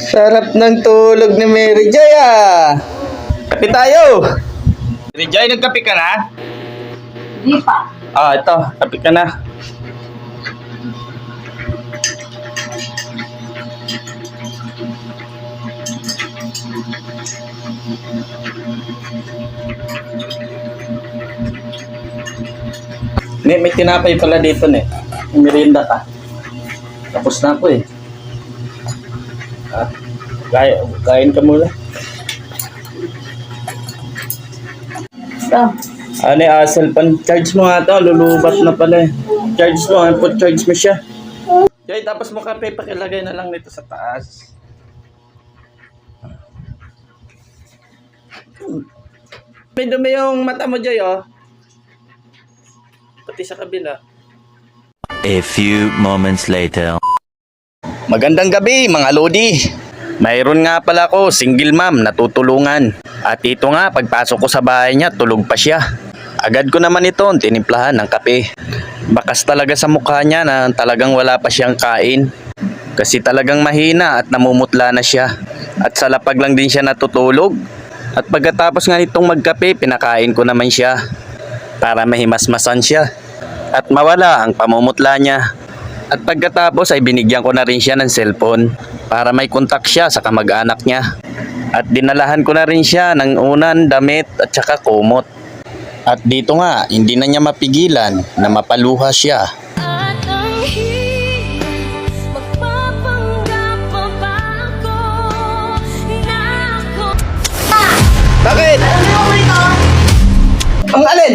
Sarap ng tulog ni Mary Joy ah. Kape tayo. Mary Joy, nagkape ka na? Hindi pa. Ito, kape ka na. May tinapay pala dito ne. Merienda ka. Tapos na ako eh. Kain ka muna. So, Ano cellphone? Charge mo nga ito. Lulubat na pala eh. Charge mo. Charge mo siya. Joy, tapos mo kape. Pakilagay na lang nito sa taas. May dumi yung mata mo, Joy, oh. Pati sa kabila. A few moments later. Magandang gabi mga lodi. Mayroon nga pala ako single mom na tutulungan. At ito nga pagpasok ko sa bahay niya tulog pa siya. Agad ko naman ito tinimplahan ng kape. Bakas talaga sa mukha niya na talagang wala pa siyang kain. Kasi talagang mahina at namumutla na siya. At sa lapag lang din siya natutulog. At pagkatapos nga nitong magkape pinakain ko naman siya. Para mahimasmasan siya. At mawala ang pamumutla niya. At pagkatapos ay binigyan ko na rin siya ng cellphone para may kontak siya sa kamag-anak niya. At dinalahan ko na rin siya ng unan, damit at saka kumot. At dito nga, hindi na niya mapigilan na mapaluha siya. Bakit? Ang alin?